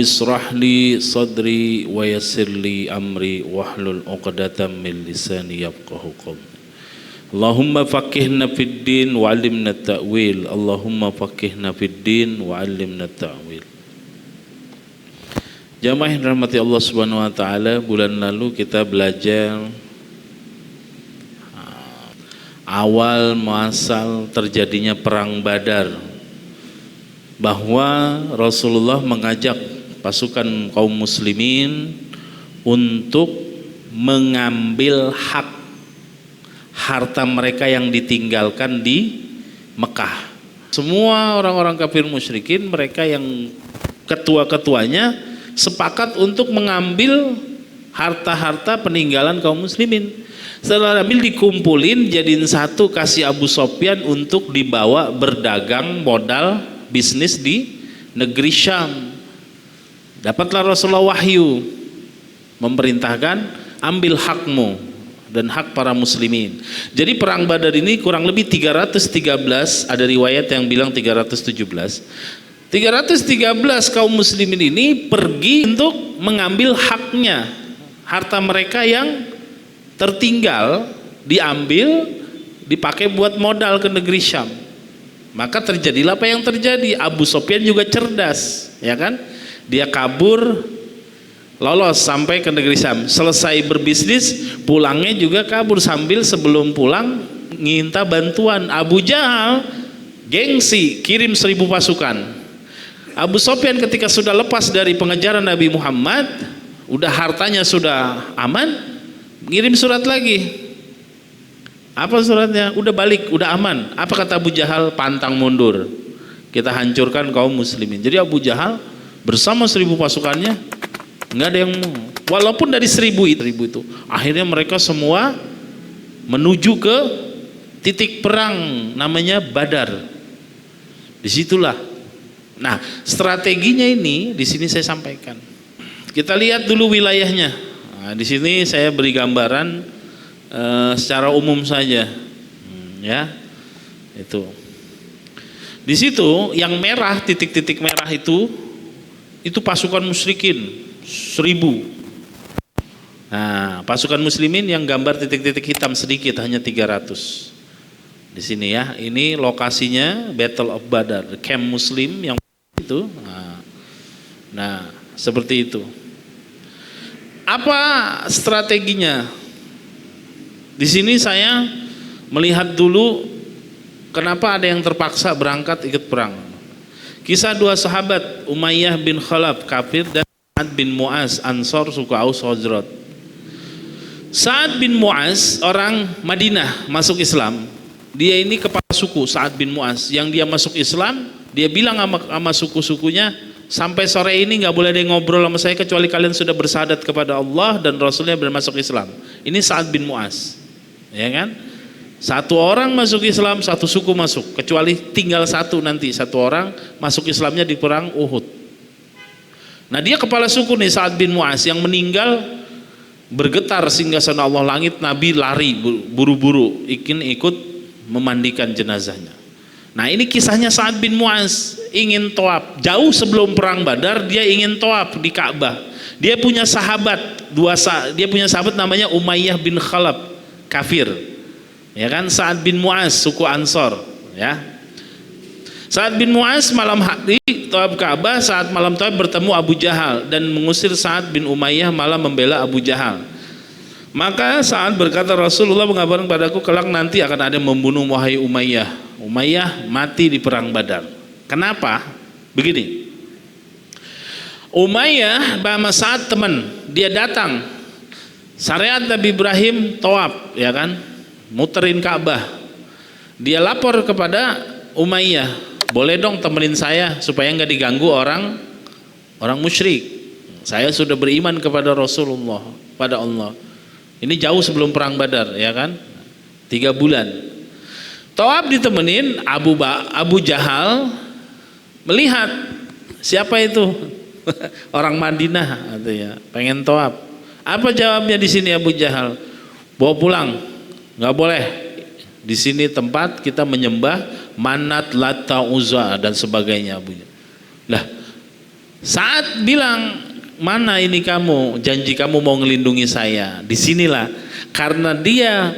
israh li sadri wa yassir li amri wahlul 'uqdatam min lisani yafqahu qawli. Allahumma faqihna fid din wa 'allimna ta'wil. Allahumma faqihna fid din wa 'allimna ta'wil. Jamaah yang dirahmati Allah Subhanahu wa taala, bulan lalu kita belajar awal muasal terjadinya perang Badar, bahwa Rasulullah mengajak pasukan kaum muslimin untuk mengambil hak harta mereka yang ditinggalkan di Mekah. Semua orang-orang kafir musyrikin, mereka yang ketua-ketuanya sepakat untuk mengambil harta-harta peninggalan kaum muslimin. Setelah ambil, dikumpulin jadiin satu, kasih Abu Sofyan untuk dibawa berdagang modal bisnis di negeri Syam. Dapatlah Rasulullah wahyu memerintahkan, ambil hakmu dan hak para muslimin. Jadi perang Badar ini kurang lebih 313, ada riwayat yang bilang 317. 313 kaum muslimin ini pergi untuk mengambil haknya, harta mereka yang tertinggal, diambil, dipakai buat modal ke negeri Syam. Maka terjadilah apa yang terjadi. Abu Sofyan juga cerdas, ya kan? Dia kabur, lolos sampai ke negeri Syam. Selesai berbisnis, pulangnya juga kabur, sambil sebelum pulang minta bantuan. Abu Jahal gengsi, kirim 1000 pasukan. Abu Sofyan ketika sudah lepas dari pengejaran Nabi Muhammad, udah hartanya sudah aman, ngirim surat lagi. Apa suratnya? Udah balik, udah aman. Apa kata Abu Jahal? Pantang mundur, kita hancurkan kaum muslimin. Jadi Abu Jahal bersama 1000 pasukannya, nggak ada yang mau. Walaupun dari 1000 itu, akhirnya mereka semua menuju ke titik perang namanya Badar. Disitulah. Nah, strateginya ini di sini saya sampaikan. Kita lihat dulu wilayahnya. Nah, di sini saya beri gambaran secara umum saja, ya. Itu. Di situ yang merah, titik-titik merah itu pasukan musyrikin 1000. Nah, pasukan muslimin yang gambar titik-titik hitam sedikit, hanya 300. Di sini ya, ini lokasinya Battle of Badar, camp muslim yang itu. Nah, seperti itu. Apa strateginya? Di sini saya melihat dulu kenapa ada yang terpaksa berangkat ikut perang. Kisah 2 sahabat, Umayyah bin Khalaf kafir dan Sa'ad bin Mu'az Ansor suku Aus Khazraj. Sa'ad bin Mu'az orang Madinah masuk Islam. Dia ini kepala suku, Sa'ad bin Mu'az. Yang dia masuk Islam, dia bilang sama suku-sukunya, sampai sore ini nggak boleh ada yang ngobrol sama saya kecuali kalian sudah bersyahadat kepada Allah dan Rasulnya dan masuk Islam. Ini Sa'ad bin Mu'az, ya kan? Satu orang masuk Islam, satu suku masuk, kecuali tinggal satu nanti, satu orang masuk Islamnya di perang Uhud. Nah, dia kepala suku nih, Sa'ad bin Mu'az, yang meninggal bergetar singgasana Allah langit. Nabi lari buru-buru ingin ikut memandikan jenazahnya. Nah, ini kisahnya Sa'ad bin Mu'az ingin tawaf. Jauh sebelum perang Badar dia ingin tawaf di Ka'bah. Dia punya sahabat, dia punya sahabat namanya Umayyah bin Khalaf, kafir. Ya kan, Sa'ad bin Mu'az suku Ansor, ya. Sa'ad bin Mu'az malam hari tawaf Ka'bah, saat malam tawaf bertemu Abu Jahal dan mengusir Sa'ad bin Umayyah, malah membela Abu Jahal. Maka Sa'ad berkata, Rasulullah mengabarkan padaku kelak nanti akan ada yang membunuh wahai Umayyah. Umayyah mati di perang Badar. Kenapa? Begini. Umayyah sama Sa'ad teman, dia datang. Syariat Nabi Ibrahim tawaf, ya kan? Muterin Ka'bah. Dia lapor kepada Umayyah, boleh dong temenin saya supaya nggak diganggu orang musyrik. Saya sudah beriman kepada Rasulullah, pada Allah. Ini jauh sebelum perang Badar, ya kan? 3 bulan. Tawaf ditemenin, Abu Jahal melihat siapa itu orang Madinah, artinya pengen tawaf. Apa jawabnya di sini Abu Jahal? Bawa pulang, nggak boleh. Di sini tempat kita menyembah Manat, Lata, Uzza dan sebagainya. Lah, Saat bilang, mana ini kamu, janji kamu mau ngelindungi saya. Disinilah, karena dia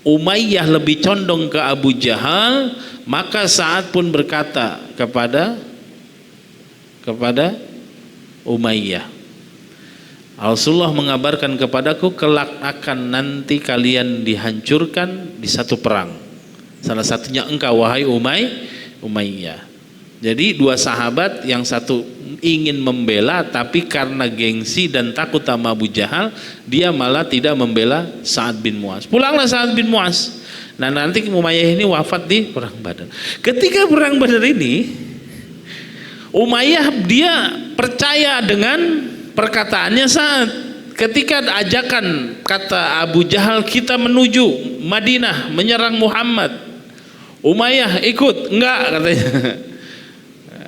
Umayyah lebih condong ke Abu Jahal, maka Sa'ad pun berkata kepada Umayyah, Rasulullah mengabarkan kepadaku kelak akan nanti kalian dihancurkan di satu perang. Salah satunya engkau wahai Umayyah. Jadi dua sahabat, yang satu ingin membela tapi karena gengsi dan takut sama Abu Jahal, dia malah tidak membela Sa'ad bin Mu'az. Pulanglah Sa'ad bin Mu'az. Nah nanti Umayyah ini wafat di perang Badar. Ketika perang Badar ini, Umayyah dia percaya dengan perkataannya Sa'ad. Ketika ajakan kata Abu Jahal, kita menuju Madinah menyerang Muhammad, Umayyah ikut? Enggak, katanya.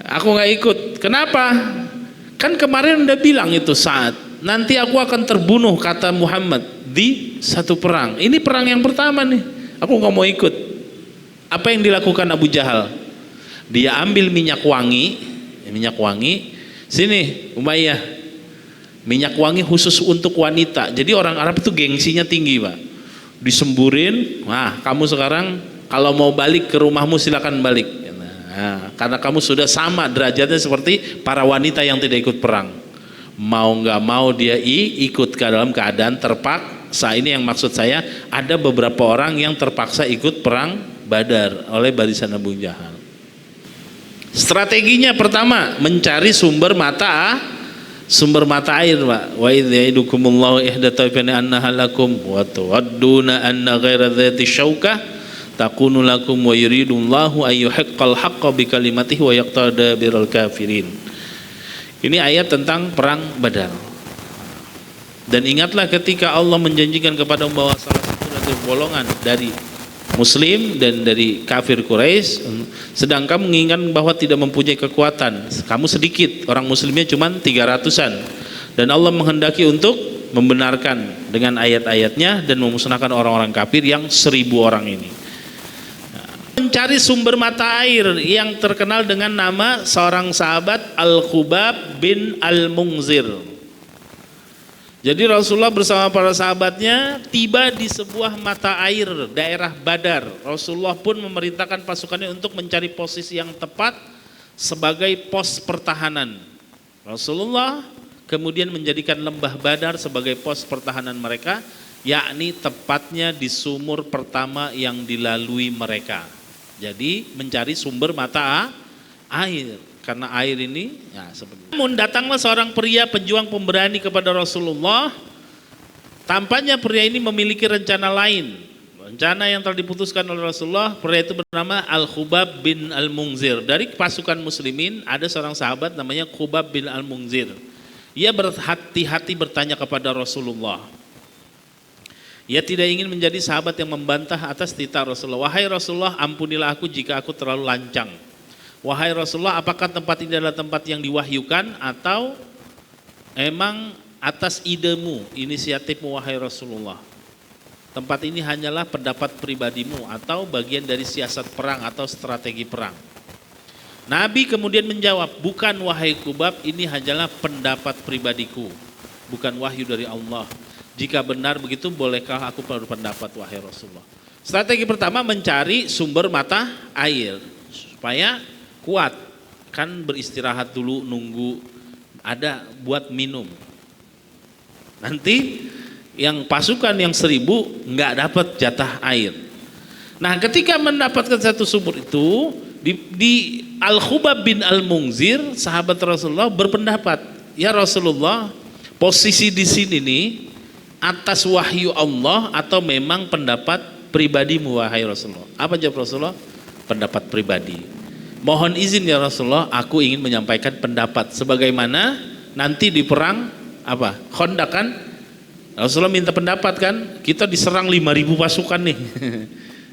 Aku nggak ikut. Kenapa? Kan kemarin udah bilang itu Sa'ad, nanti aku akan terbunuh kata Muhammad di satu perang. Ini perang yang pertama nih, aku nggak mau ikut. Apa yang dilakukan Abu Jahal? Dia ambil minyak wangi, sini Umayyah, minyak wangi khusus untuk wanita. Jadi orang Arab itu gengsinya tinggi, Pak. Disemburin, nah kamu sekarang kalau mau balik ke rumahmu silakan balik. Nah, karena kamu sudah sama derajatnya seperti para wanita yang tidak ikut perang. Mau nggak mau dia ikut ke dalam keadaan terpaksa. Ini yang maksud saya, ada beberapa orang yang terpaksa ikut perang Badar oleh barisan Abu Jahal. Strateginya pertama, mencari sumber mata air, Pak. Wa idh ya'idukumullahu ihda taifani annaha lakum wa tuwadduna anna ghaira dzati syaukah takunu lakum wa yuridullahu ayyuhiqqal haqqa bikalimatihi wa yaqtada biral kafirin. Ini ayat tentang perang Badar. Dan ingatlah ketika Allah menjanjikan kepada bahwa salah satu dari golongan dari Muslim dan dari kafir Quraisy sedang kamu mengingat bahwa tidak mempunyai kekuatan, kamu sedikit, orang Muslimnya cuma 300-an, dan Allah menghendaki untuk membenarkan dengan ayat-ayatnya dan memusnahkan orang-orang kafir yang 1000 orang ini. Mencari sumber mata air yang terkenal dengan nama seorang sahabat Al-Khubab bin Al-Munzir. Jadi Rasulullah bersama para sahabatnya tiba di sebuah mata air daerah Badar. Rasulullah pun memerintahkan pasukannya untuk mencari posisi yang tepat sebagai pos pertahanan. Rasulullah kemudian menjadikan lembah Badar sebagai pos pertahanan mereka, yakni tepatnya di sumur pertama yang dilalui mereka. Jadi mencari sumber mata air, karena air ini ya seperti. Namun datanglah seorang pria penjuang pemberani kepada Rasulullah. Tampaknya pria ini memiliki rencana lain, rencana yang telah diputuskan oleh Rasulullah. Pria itu bernama Al-Khubab bin Al-Munzir. Dari pasukan muslimin ada seorang sahabat namanya Khubab bin Al-Munzir. Ia berhati-hati bertanya kepada Rasulullah. Ia tidak ingin menjadi sahabat yang membantah atas titah Rasulullah. Wahai Rasulullah, ampunilah aku jika aku terlalu lancang. Wahai Rasulullah, apakah tempat ini adalah tempat yang diwahyukan atau emang atas idemu, inisiatifmu wahai Rasulullah? Tempat ini hanyalah pendapat pribadimu atau bagian dari siasat perang atau strategi perang? Nabi kemudian menjawab, bukan wahai Khubab, ini hanyalah pendapat pribadiku, bukan wahyu dari Allah. Jika benar begitu, bolehkah aku berpendapat wahai Rasulullah? Strategi pertama, mencari sumber mata air supaya kuat, kan beristirahat dulu, nunggu ada buat minum. Nanti yang pasukan yang 1000 nggak dapat jatah air. Nah ketika mendapatkan satu sumur itu, di Al-Khubab bin Al-Munzir, sahabat Rasulullah berpendapat, ya Rasulullah, posisi di sini nih atas wahyu Allah atau memang pendapat pribadimu wahai Rasulullah? Apa jawab Rasulullah? Pendapat pribadi. Mohon izin ya Rasulullah, aku ingin menyampaikan pendapat sebagaimana nanti di perang apa? Khandaq kan? Rasulullah minta pendapat kan? Kita diserang 5.000 pasukan nih.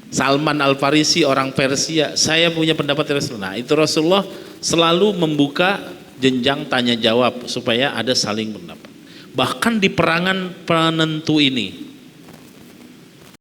Salman Al-Farisi orang Persia, saya punya pendapat ya Rasulullah. Nah, itu Rasulullah selalu membuka jenjang tanya jawab supaya ada saling pendapat. Bahkan di perangan penentu ini,